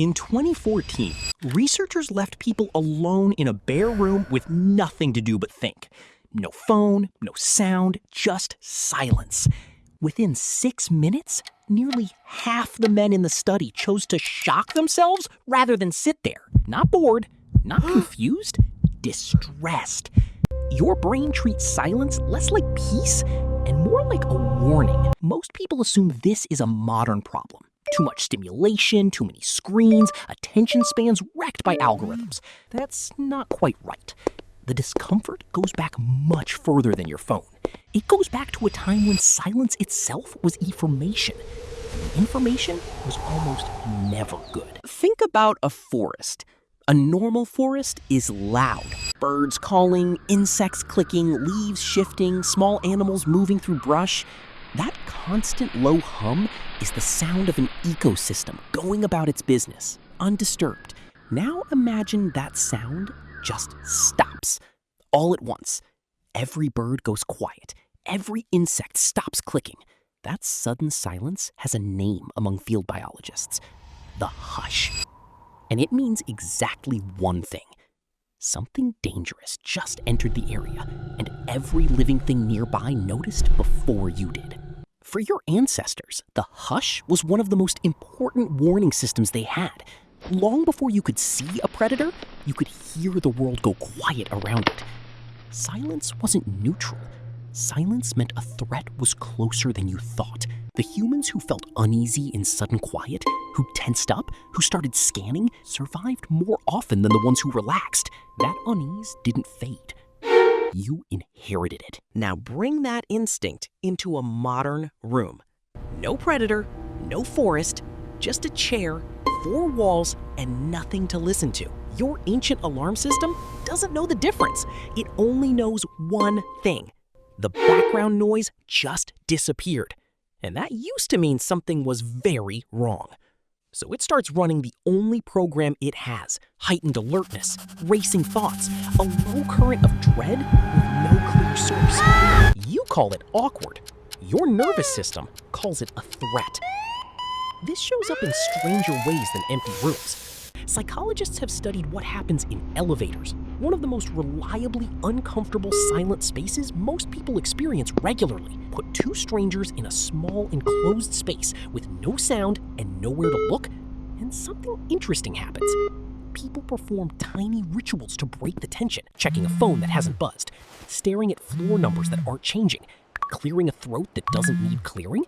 In 2014, researchers left people alone in a bare room with nothing to do but think. No phone, no sound, just silence. Within 6 minutes, nearly half the men in the study chose to shock themselves rather than sit there. Not bored, not confused, distressed. Your brain treats silence less like peace and more like a warning. Most people assume this is a modern problem. Too much stimulation, too many screens, attention spans wrecked by algorithms. That's not quite right. The discomfort goes back much further than your phone. It goes back to a time when silence itself was information. And information was almost never good. Think about a forest. A normal forest is loud. Birds calling, insects clicking, leaves shifting, small animals moving through brush. That constant low hum is the sound of an ecosystem going about its business, undisturbed. Now imagine that sound just stops. All at once. Every bird goes quiet. Every insect stops clicking. That sudden silence has a name among field biologists. The hush. And it means exactly one thing. Something dangerous just entered the area, and every living thing nearby noticed before you did. For your ancestors, the hush was one of the most important warning systems they had. Long before you could see a predator, you could hear the world go quiet around it. Silence wasn't neutral. Silence meant a threat was closer than you thought. The humans who felt uneasy in sudden quiet, who tensed up, who started scanning, survived more often than the ones who relaxed. That unease didn't fade. You inherited it. Now bring that instinct into a modern room. No predator, no forest, just a chair, 4 walls, and nothing to listen to. Your ancient alarm system doesn't know the difference. It only knows one thing. The background noise just disappeared. And that used to mean something was very wrong. So it starts running the only program it has, heightened alertness, racing thoughts, a low current of dread with no clear source. You call it awkward. Your nervous system calls it a threat. This shows up in stranger ways than empty rooms. Psychologists have studied what happens in elevators, one of the most reliably uncomfortable silent spaces most people experience regularly. Put 2 strangers in a small enclosed space with no sound and nowhere to look, and something interesting happens. People perform tiny rituals to break the tension, checking a phone that hasn't buzzed, staring at floor numbers that aren't changing, clearing a throat that doesn't need clearing.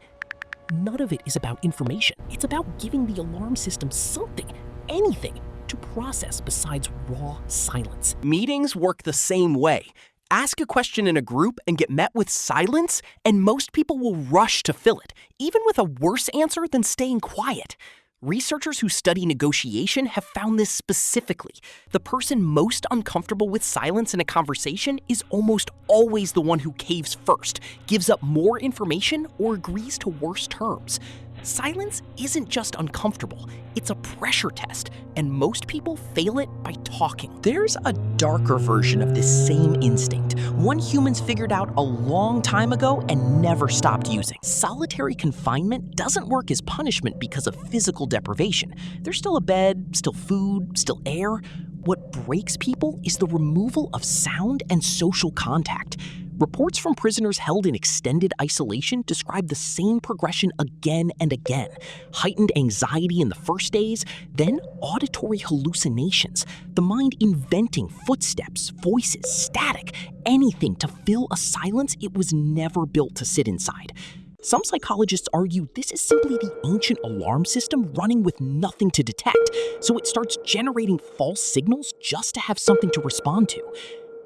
None of it is about information. It's about giving the alarm system something, anything, to process besides raw silence. Meetings work the same way. Ask a question in a group and get met with silence, and most people will rush to fill it, even with a worse answer than staying quiet. Researchers who study negotiation have found this specifically. The person most uncomfortable with silence in a conversation is almost always the one who caves first, gives up more information, or agrees to worse terms. Silence isn't just uncomfortable, it's a pressure test, and most people fail it by talking. There's a darker version of this same instinct, one humans figured out a long time ago and never stopped using. Solitary confinement doesn't work as punishment because of physical deprivation. There's still a bed, still food, still air. What breaks people is the removal of sound and social contact. Reports from prisoners held in extended isolation describe the same progression again and again. Heightened anxiety in the first days, then auditory hallucinations, the mind inventing footsteps, voices, static, anything to fill a silence it was never built to sit inside. Some psychologists argue this is simply the ancient alarm system running with nothing to detect, so it starts generating false signals just to have something to respond to.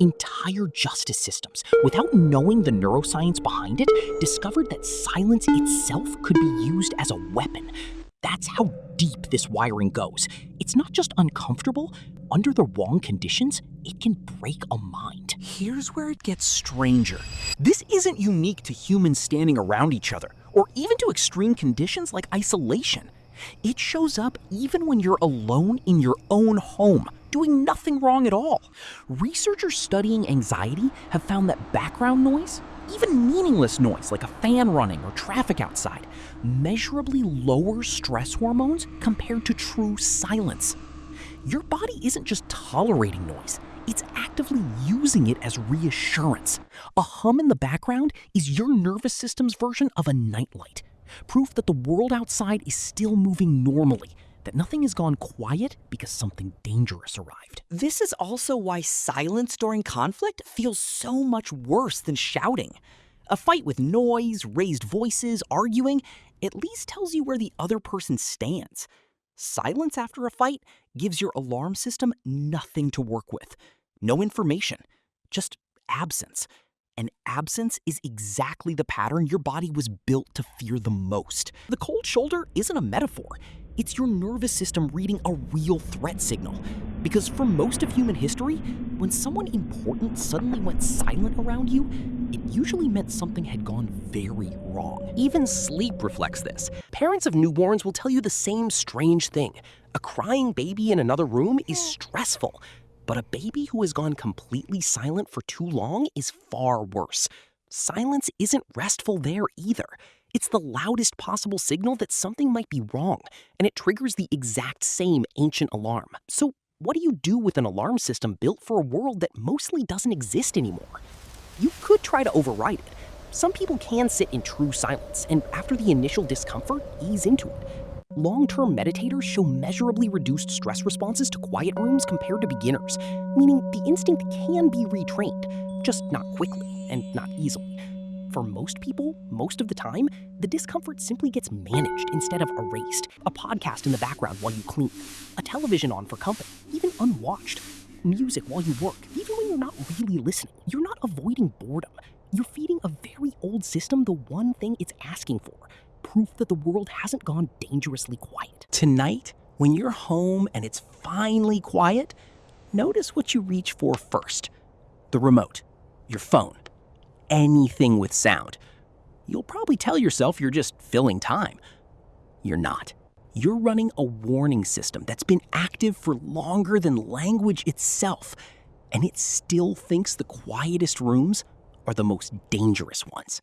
Entire justice systems, without knowing the neuroscience behind it, discovered that silence itself could be used as a weapon. That's how deep this wiring goes. It's not just uncomfortable. Under the wrong conditions, it can break a mind. Here's where it gets stranger. This isn't unique to humans standing around each other, or even to extreme conditions like isolation. It shows up even when you're alone in your own home, doing nothing wrong at all. Researchers studying anxiety have found that background noise, Even meaningless noise like a fan running or traffic outside measurably lowers stress hormones compared to true silence. Your body isn't just tolerating noise, it's actively using it as reassurance. A hum in the background is your nervous system's version of a nightlight, proof that the world outside is still moving normally, that nothing has gone quiet because something dangerous arrived. This is also why silence during conflict feels so much worse than shouting. A fight with noise, raised voices, arguing, at least tells you where the other person stands. Silence after a fight gives your alarm system nothing to work with. No information, just absence. And absence is exactly the pattern your body was built to fear the most. The cold shoulder isn't a metaphor. It's your nervous system reading a real threat signal. Because for most of human history, when someone important suddenly went silent around you, it usually meant something had gone very wrong. Even sleep reflects this. Parents of newborns will tell you the same strange thing. A crying baby in another room is stressful, but a baby who has gone completely silent for too long is far worse. Silence isn't restful there either. It's the loudest possible signal that something might be wrong, and it triggers the exact same ancient alarm. So what do you do with an alarm system built for a world that mostly doesn't exist anymore? You could try to override it. Some people can sit in true silence, and after the initial discomfort, ease into it. Long-term meditators show measurably reduced stress responses to quiet rooms compared to beginners, meaning the instinct can be retrained, just not quickly and not easily. For most people, most of the time, the discomfort simply gets managed instead of erased. A podcast in the background while you clean, a television on for company, even unwatched, music while you work, even when you're not really listening. You're not avoiding boredom. You're feeding a very old system the one thing it's asking for, proof that the world hasn't gone dangerously quiet. Tonight, when you're home and it's finally quiet, notice what you reach for first. The remote, your phone, anything with sound. You'll probably tell yourself you're just filling time. You're not. You're running a warning system that's been active for longer than language itself, and it still thinks the quietest rooms are the most dangerous ones.